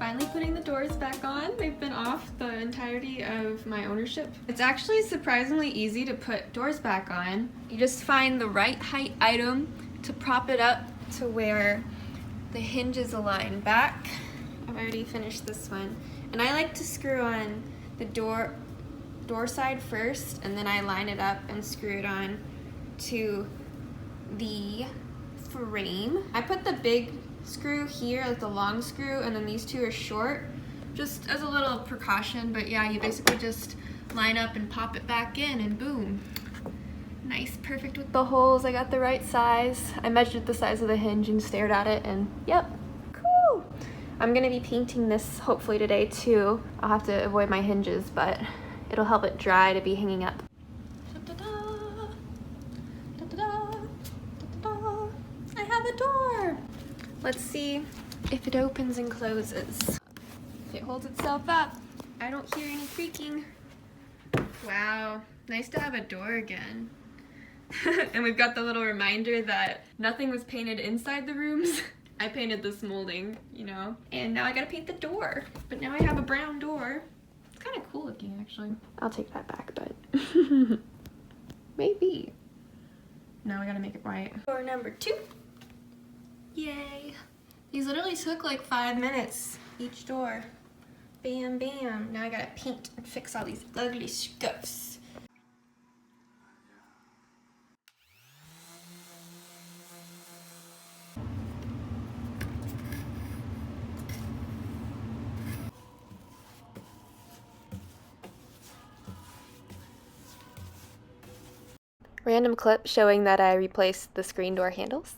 finally putting the doors back on. They've been off the entirety of my ownership. It's actually surprisingly easy to put doors back on. You just find the right height item to prop it up to where the hinges align back. I've already finished this one. And I like to screw on the door side first, and then I line it up and screw it on to the frame. I put the big screw here, like the long screw, and then these two are short, just as a little precaution. But yeah, you basically just line up and pop it back in, and boom. Nice, perfect with the holes. I got the right size. I measured the size of the hinge and stared at it, and yep, cool. I'm gonna be painting this hopefully today too. I'll have to avoid my hinges, but it'll help it dry to be hanging up. I have a door. Let's see if it opens and closes. If it holds itself up. I don't hear any creaking. Wow, nice to have a door again. And we've got the little reminder that nothing was painted inside the rooms. I painted this molding, you know, and now I gotta paint the door. But now I have a brown door. It's kind of cool looking, actually. I'll take that back, but maybe. Now I gotta make it white. Door number 2. Yay. These literally took like 5 minutes, each door. Bam, bam. Now I gotta paint and fix all these ugly scuffs. Random clip showing that I replaced the screen door handles.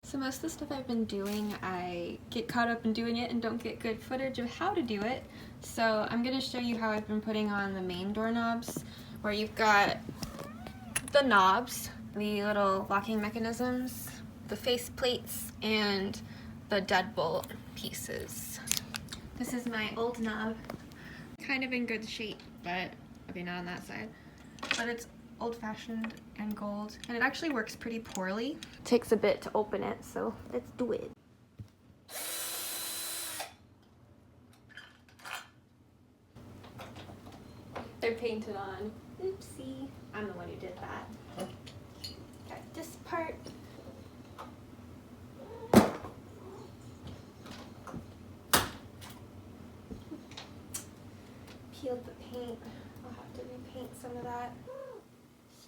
So most of the stuff I've been doing, I get caught up in doing it and don't get good footage of how to do it. So I'm going to show you how I've been putting on the main doorknobs, where you've got the knobs, the little locking mechanisms, the face plates, and the deadbolt pieces. This is my old knob. Kind of in good shape, but okay, not on that side. But it's old-fashioned and gold, and it actually works pretty poorly. It takes a bit to open it, so let's do it. They're painted on. Oopsie. I'm the one who did that. Got this part. Peeled the paint. I'll have to repaint some of that.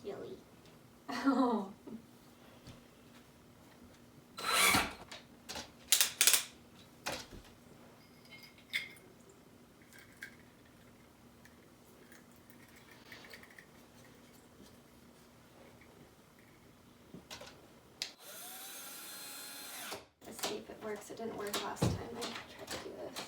Silly. Oh. Let's see if it works. It didn't work last time I tried to do this.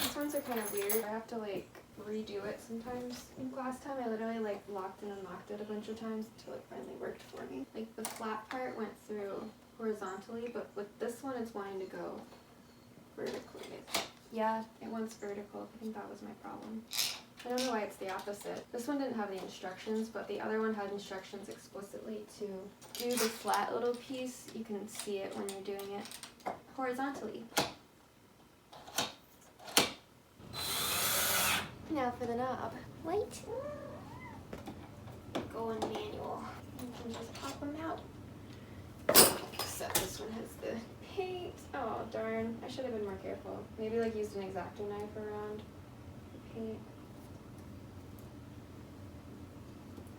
These ones are kind of weird. I have to like redo it sometimes. I think last time I literally like locked and unlocked it a bunch of times until it finally worked for me. Like the flat part went through horizontally, but with this one it's wanting to go vertically. Yeah, it wants vertical. I think that was my problem. I don't know why it's the opposite. This one didn't have any instructions, but the other one had instructions explicitly to do the flat little piece. You can see it when you're doing it horizontally. Now for the knob. Light. Go in manual. You can just pop them out. Except this one has the paint. Oh darn, I should have been more careful. Maybe like used an X-Acto knife around the paint.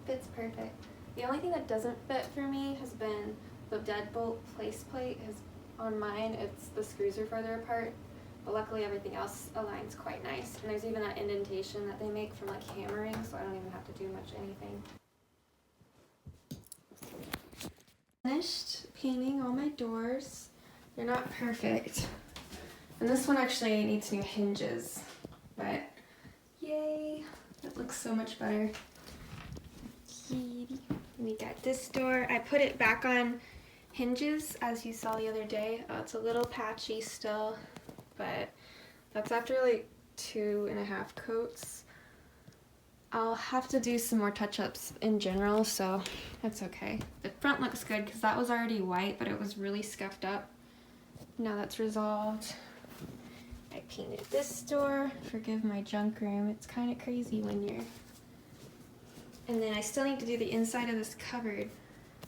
Fits perfect. The only thing that doesn't fit for me has been the deadbolt place plate. On mine, it's the screws are further apart, but luckily everything else aligns quite nice. And there's even that indentation that they make from like hammering, so I don't even have to do much anything. Finished painting all my doors. They're not perfect. And this one actually needs new hinges, but yay, it looks so much better. We got this door. I put it back on hinges as you saw the other day. It's a little patchy still, but that's after like 2.5 coats. I'll have to do some more touch-ups in general, so that's okay. The front looks good because that was already white, but it was really scuffed up. Now that's resolved. I painted this door. Forgive my junk room. It's kind of crazy when you're... And then I still need to do the inside of this cupboard,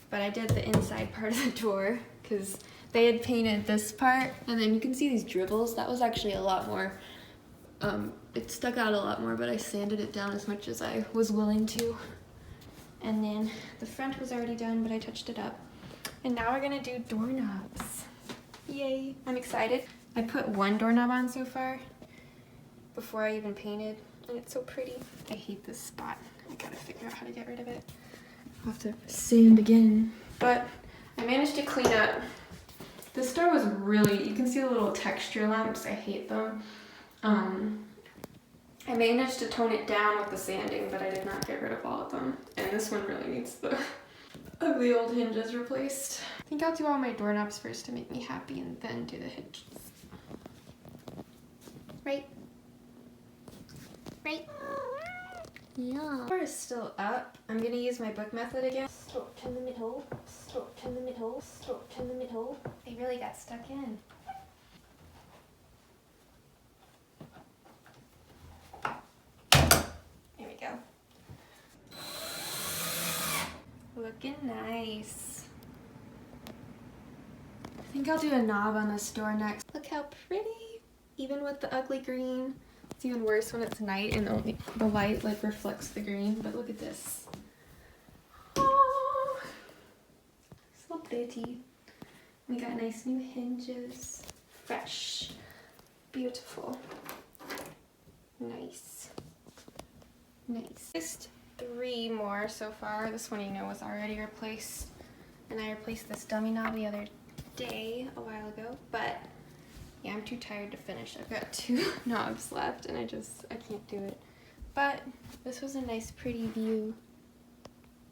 but I did the inside part of the door because they had painted this part, and then you can see these dribbles. That was actually a lot more... it stuck out a lot more, but I sanded it down as much as I was willing to. And then the front was already done, but I touched it up. And now we're gonna do doorknobs. Yay, I'm excited. I put one doorknob on so far before I even painted, and it's so pretty. I hate this spot. I gotta figure out how to get rid of it. I'll have to sand again. But I managed to clean up. This door was really, you can see the little texture lumps. I hate them. I managed to tone it down with the sanding, but I did not get rid of all of them. And this one really needs the ugly old hinges replaced. I think I'll do all my doorknobs first to make me happy and then do the hinges. Right? Right? Yeah. The door is still up. I'm gonna use my book method again. Stroke in the middle, stroke in the middle, stroke in the middle. They really got stuck in. Looking nice. I think I'll do a knob on this door next. Look how pretty. Even with the ugly green. It's even worse when it's night and only the light like reflects the green, but look at this. Oh, so pretty. We got nice new hinges. Fresh. Beautiful. Nice. Nice. Just 3 more so far. This one, you know, was already replaced, and I replaced this dummy knob the other day a while ago, but yeah, I'm too tired to finish. I've got 2 knobs left and I can't do it, but this was a nice pretty view.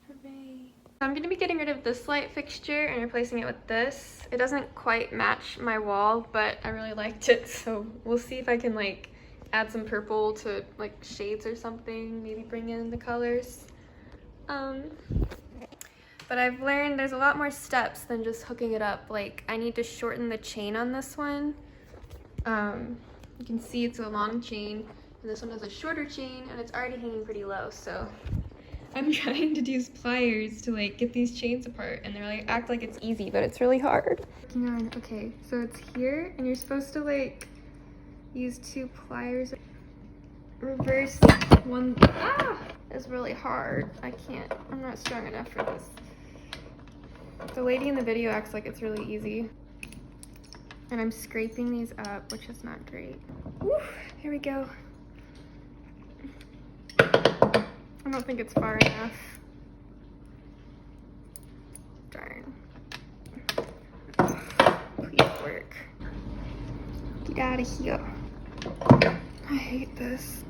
Hooray. I'm going to be getting rid of this light fixture and replacing it with this. It doesn't quite match my wall, but I really liked it, so we'll see if I can like add some purple to like shades or something, maybe bring in the colors. But I've learned there's a lot more steps than just hooking it up. Like, I need to shorten the chain on this one. You can see it's a long chain, and this one has a shorter chain, and it's already hanging pretty low, so I'm trying to use pliers to like get these chains apart, and they're like act like it's easy, but it's really hard. Okay, so it's here, and you're supposed to like use 2 pliers. Reverse one. Is really hard. I'm not strong enough for this. The lady in the video acts like it's really easy. And I'm scraping these up, which is not great. Woo, here we go. I don't think it's far enough. Darn. Please work. Get out of here. I hate this.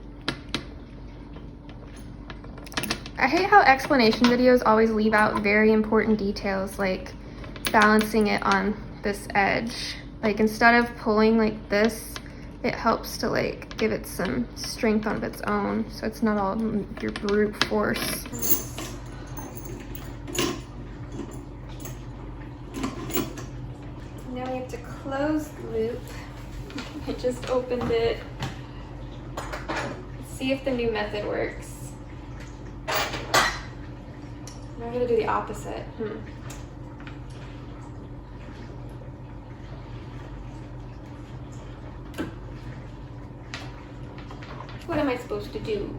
I hate how explanation videos always leave out very important details, like balancing it on this edge. Like, instead of pulling like this, it helps to like give it some strength on its own, so it's not all your brute force. Now we have to close the loop. I just opened it. Let's see if the new method works. I'm gonna do the opposite. What am I supposed to do?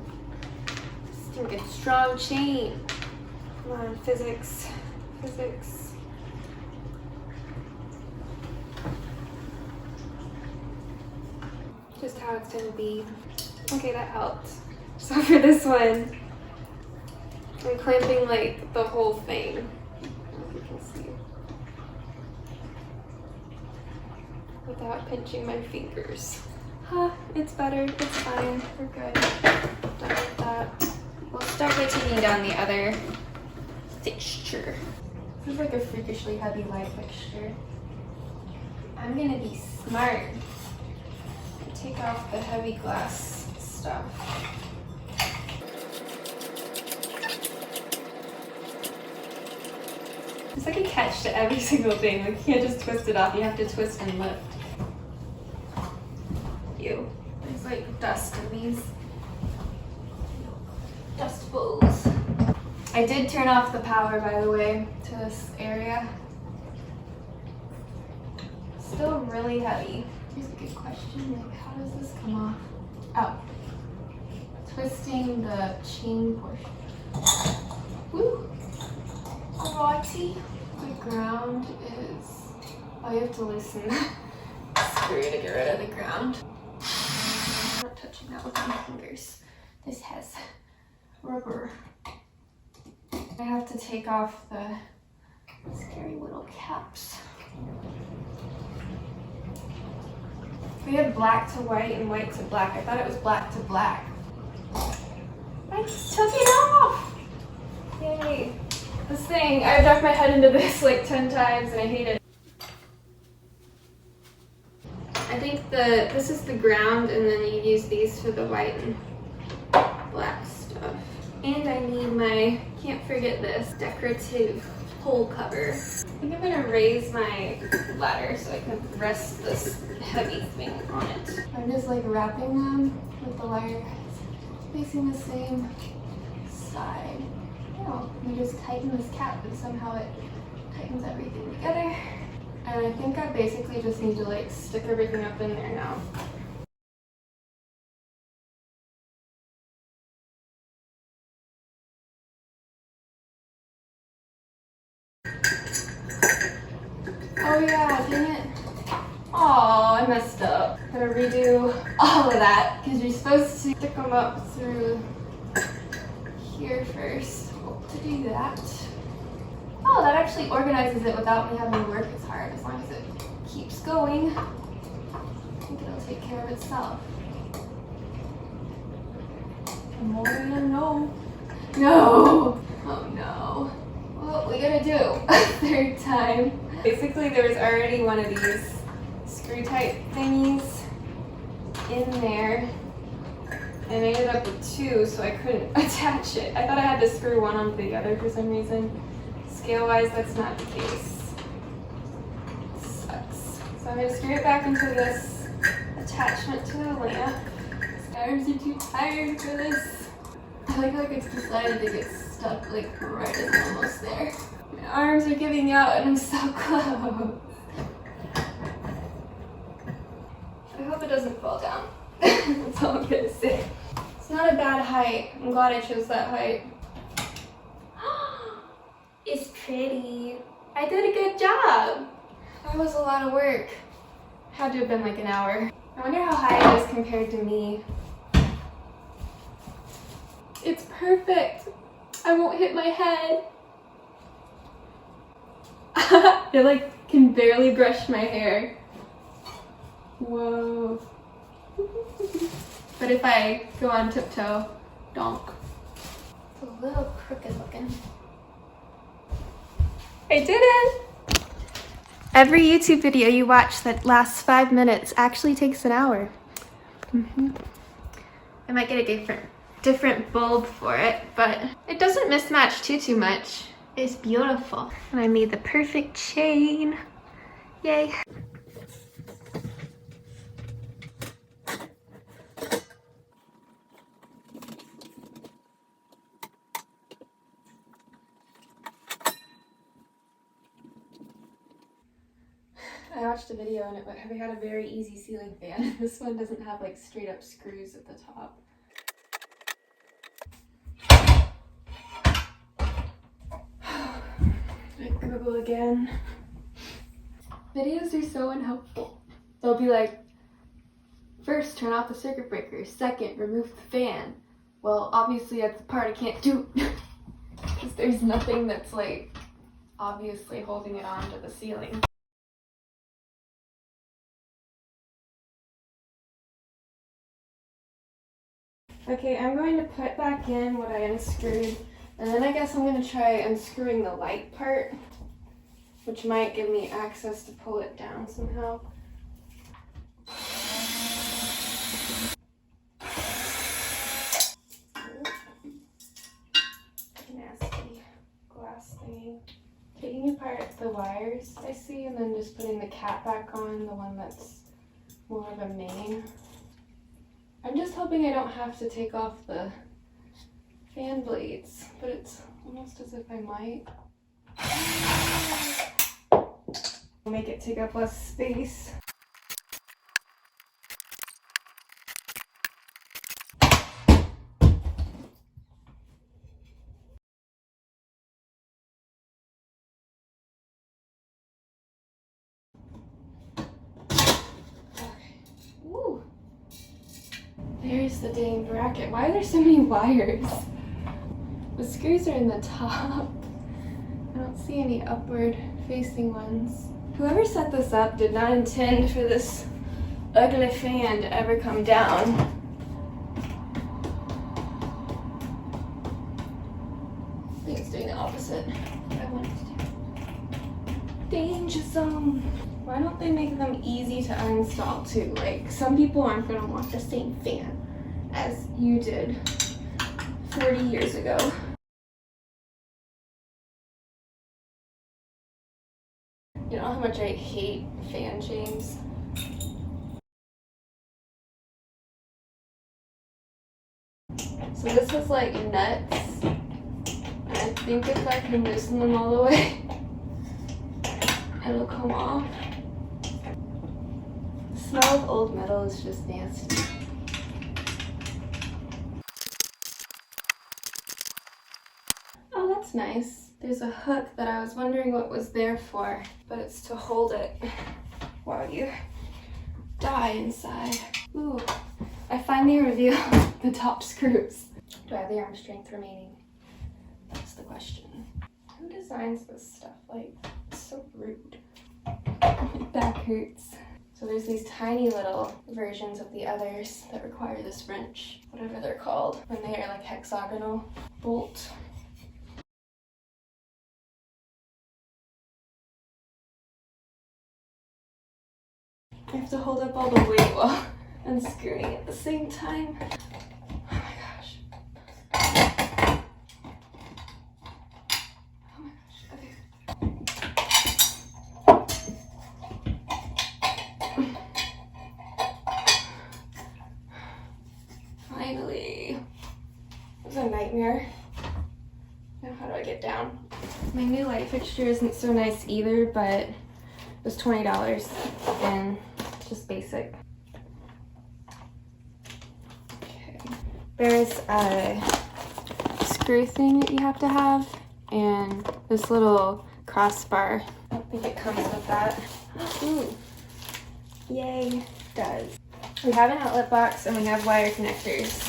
Think a strong chain. Come on, physics. Physics. Just how it's gonna be. Okay, that helped. So for this one, I'm clamping like the whole thing, as you can see, without pinching my fingers. It's better, it's fine, we're good. Done with that. We'll start by taking down the other fixture. This is like a freakishly heavy light fixture. I'm gonna be smart and take off the heavy glass stuff. It's like a catch to every single thing. Like you can't just twist it off, you have to twist and lift. Ew. There's like dust in these dust bowls. I did turn off the power, by the way, to this area. Still really heavy. Here's a good question, like how does this come off? Oh. Twisting the chain portion. Woo! Alrighty. The ground is... Oh, you have to loosen the screw to get rid of the ground. I'm not touching that with my fingers. This has rubber. I have to take off the scary little caps. We have black to white and white to black. I thought it was black to black. I just took it off! Yay. This thing, I've ducked my head into this like 10 times and I hate it. I think this is the ground and then you use these for the white and black stuff. And I need my, can't forget this, decorative hole cover. I think I'm gonna raise my ladder so I can rest this heavy thing on it. I'm just like wrapping them with the wire facing the same side. Oh, you just tighten this cap and somehow it tightens everything together. And I think I basically just need to like stick everything up in there now. Oh yeah, dang it. Oh, I messed up. Gotta redo all of that because you're supposed to stick them up through here first. To do that. Oh, that actually organizes it without me having to work as hard, as long as it keeps going. I think it'll take care of itself. More than a no. No! Oh no. What we gotta do a third time. Basically, there was already one of these screw type thingies in there. And I ended up with two, so I couldn't attach it. I thought I had to screw one onto the other for some reason. Scale-wise, that's not the case. Sucks. So I'm gonna screw it back into this attachment to the lamp. My arms are too tired for this. I like how it's decided to get stuck like right as I'm almost there. My arms are giving out and I'm so close. I hope it doesn't fall down. That's all I'm gonna say. It's not a bad height. I'm glad I chose that height. It's pretty. I did a good job. That was a lot of work. Had to have been like an hour. I wonder how high it is compared to me. It's perfect. I won't hit my head. It like can barely brush my hair. Whoa. But if I go on tiptoe, donk. It's a little crooked looking. I did it! Every YouTube video you watch that lasts 5 minutes actually takes an hour. I might get a different bulb for it, but it doesn't mismatch too much. It's beautiful. And I made the perfect chain. Yay. I watched a video and we had a very easy ceiling fan. This one doesn't have like straight up screws at the top. I Google again. Videos are so unhelpful. They'll be like, first turn off the circuit breaker, second remove the fan. Well, obviously that's the part I can't do because there's nothing that's like obviously holding it onto the ceiling. Okay, I'm going to put back in what I unscrewed, and then I guess I'm going to try unscrewing the light part, which might give me access to pull it down somehow. Nasty glass thingy. Okay, taking apart the wires I see and then just putting the cap back on, the one that's more of a main. I'm just hoping I don't have to take off the fan blades, but it's almost as if I might. Make it take up less space. Ooh. There's the dang bracket. Why are there so many wires? The screws are in the top. I don't see any upward facing ones. Whoever set this up did not intend for this ugly fan to ever come down. I think it's doing the opposite of what I wanted to do. Danger zone. Why don't they make them easy to uninstall too? Like, some people aren't gonna want the same fan as you did 40 years ago. You know how much I hate fan chains? So this is like nuts. And I think if I can loosen them all the way, it'll come off. The smell of old metal is just nasty. Oh, that's nice. There's a hook that I was wondering what was there for, but it's to hold it while you die inside. Ooh, I finally revealed the top screws. Do I have the arm strength remaining? That's the question. Who designs this stuff? Like, it's so rude. My back hurts. So there's these tiny little versions of the others that require this wrench, whatever they're called, when they are like hexagonal bolt. I have to hold up all the weight while unscrewing at the same time. Oh my gosh. Oh my gosh, okay. Finally. It was a nightmare. Now how do I get down? My new light fixture isn't so nice either, but it was $20 and just basic. Okay. There's a screw thing that you have to have and this little crossbar. I don't think it comes with that. Ooh. Yay, it does. We have an outlet box and we have wire connectors.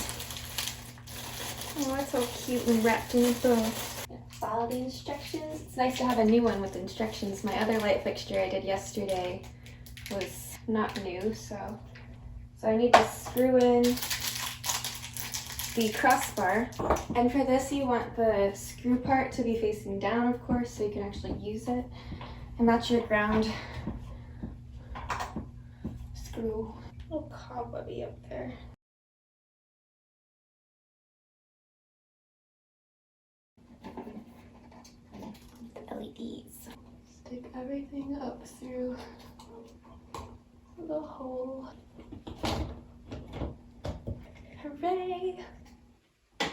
Oh, that's so cute and wrapped in bow. Follow the instructions. It's nice to have a new one with instructions. My other light fixture I did yesterday was not new, so I need to screw in the crossbar. And for this you want the screw part to be facing down, of course, so you can actually use it. And that's your ground screw. A little cobwebby up there. The LEDs. Stick everything up through the hole. Hooray! I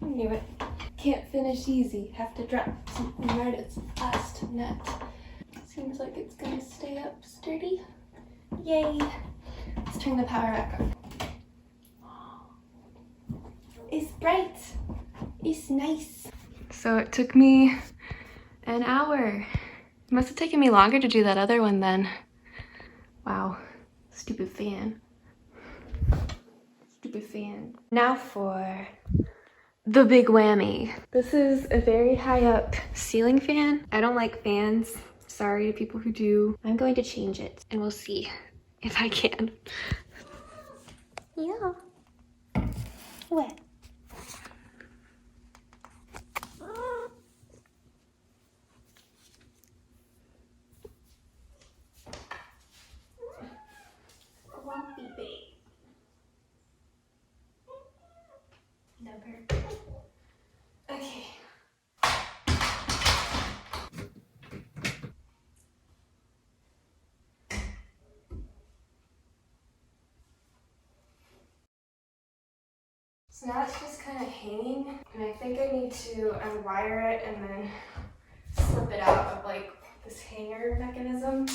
knew it. Can't finish easy. Have to drop something right at its last nut. Seems like it's gonna stay up sturdy. Yay! Let's turn the power back on. It's bright. It's nice. So it took me an hour. It must have taken me longer to do that other one then. Wow. Stupid fan. Stupid fan. Now for the big whammy. This is a very high up ceiling fan. I don't like fans. Sorry to people who do. I'm going to change it and we'll see if I can. Yeah. What? So now it's just kind of hanging, and I think I need to unwire it and then slip it out of like this hanger mechanism.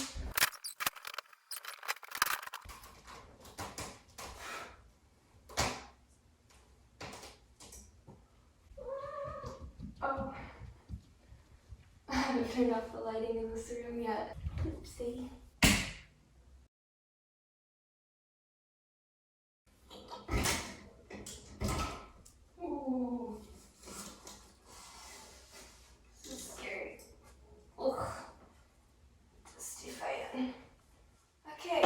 Oh, I haven't turned off the lighting in this room yet. Oopsie. Ooh. This is scary. Ugh. Let's do fighting. Okay.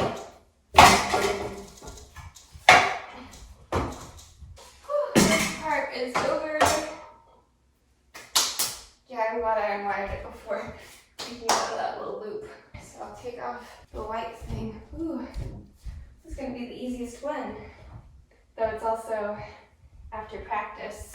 This part is over. Yeah, I'm glad I unwired it before taking out of that little loop. So I'll take off the white thing. Ooh, this is going to be the easiest one. Though it's also after practice.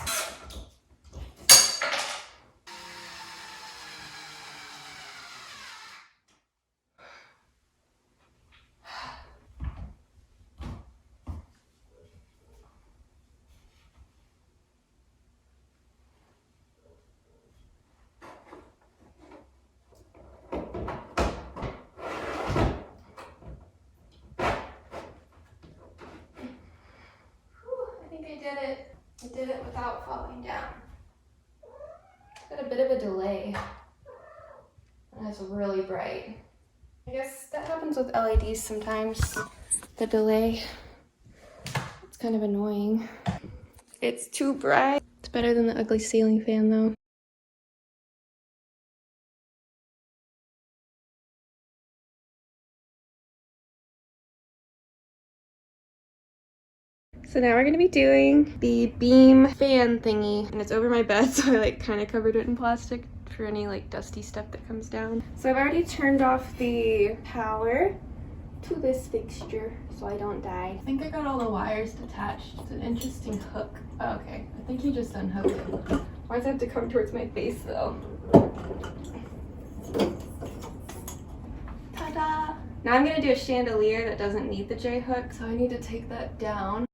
I did it without falling down. Got a bit of a delay. And it's really bright. I guess that happens with LEDs sometimes. The delay. It's kind of annoying. It's too bright. It's better than the ugly ceiling fan though. So now we're gonna be doing the beam fan thingy, and it's over my bed, so I like kind of covered it in plastic for any like dusty stuff that comes down. So I've already turned off the power to this fixture so I don't die. I think I got all the wires detached. It's an interesting hook. Oh, okay, I think you just unhooked it. Why does it have to come towards my face though? Ta-da! Now I'm gonna do a chandelier that doesn't need the J-hook, so I need to take that down.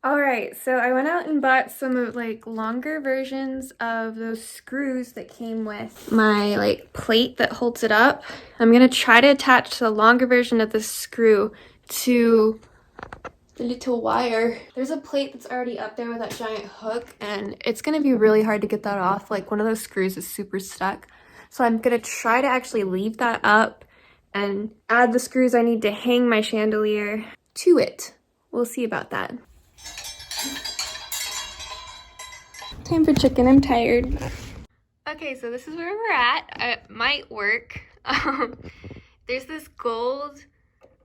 Alright, so I went out and bought some of like longer versions of those screws that came with my like plate that holds it up. I'm gonna try to attach the longer version of this screw to the little wire. There's a plate that's already up there with that giant hook, and it's gonna be really hard to get that off. Like one of those screws is super stuck. So I'm gonna try to actually leave that up and add the screws I need to hang my chandelier to it. We'll see about that. Time for chicken, I'm tired. Okay, so this is where we're at. It might work. There's this gold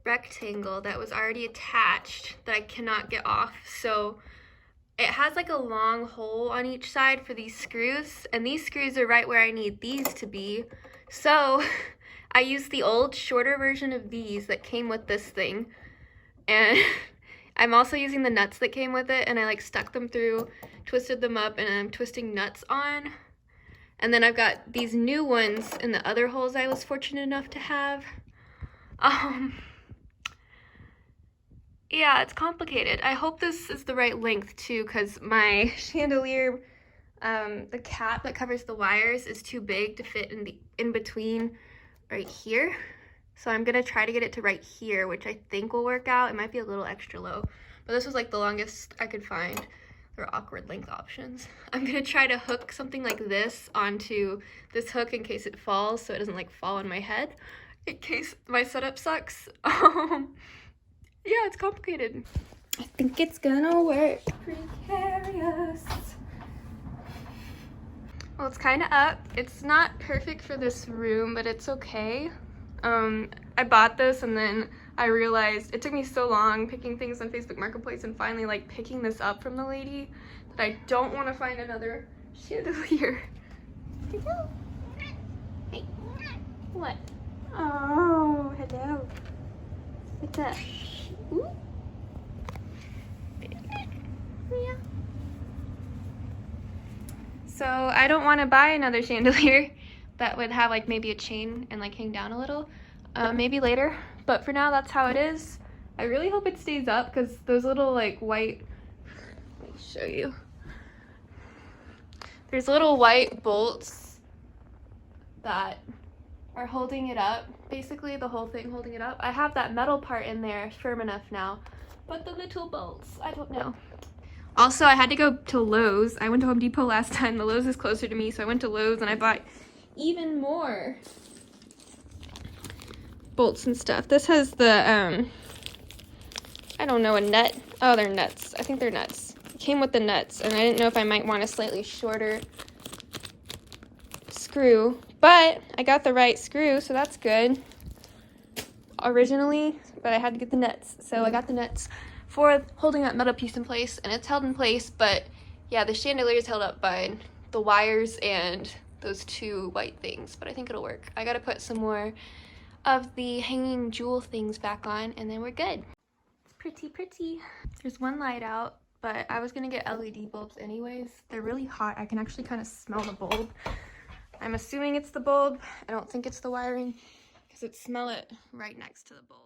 rectangle that was already attached that I cannot get off. So it has like a long hole on each side for these screws, and these screws are right where I need these to be. So I used the old shorter version of these that came with this thing, and I'm also using the nuts that came with it, and I like stuck them through, twisted them up, and I'm twisting nuts on. And then I've got these new ones in the other holes I was fortunate enough to have. Yeah, it's complicated. I hope this is the right length too, because my chandelier, the cap that covers the wires is too big to fit in between right here. So I'm gonna try to get it to right here, which I think will work out. It might be a little extra low, but this was like the longest I could find. There are awkward length options. I'm gonna try to hook something like this onto this hook in case it falls, so it doesn't like fall on my head, in case my setup sucks. Yeah, it's complicated. I think it's gonna work. Precarious. Well, it's kind of up. It's not perfect for this room, but it's okay. I bought this and then I realized it took me so long picking things on Facebook Marketplace and finally like picking this up from the lady that I don't want to find another chandelier. Hello. Hey. What? Oh, hello. What's up? Ooh. Yeah. So I don't want to buy another chandelier that would have like maybe a chain and like hang down a little. maybe later, but for now that's how it is. I really hope it stays up because those little like white, let me show you. There's little white bolts that are holding it up. Basically the whole thing holding it up. I have that metal part in there firm enough now, but the little bolts, I don't know. Also, I had to go to Lowe's. I went to Home Depot last time. The Lowe's is closer to me, so I went to Lowe's and I bought even more bolts and stuff. This has the, I don't know, a nut. Oh, they're nuts. I think they're nuts. It came with the nuts, and I didn't know if I might want a slightly shorter screw, but I got the right screw, so that's good. Originally, but I had to get the nuts, so I got the nuts for holding that metal piece in place, and it's held in place, but yeah, the chandelier is held up by the wires and those two white things, but I think it'll work. I gotta put some more of the hanging jewel things back on, and then we're good. Pretty, pretty. There's one light out, but I was gonna get LED bulbs anyways. They're really hot. I can actually kind of smell the bulb. I'm assuming it's the bulb. I don't think it's the wiring, because it smell it right next to the bulb.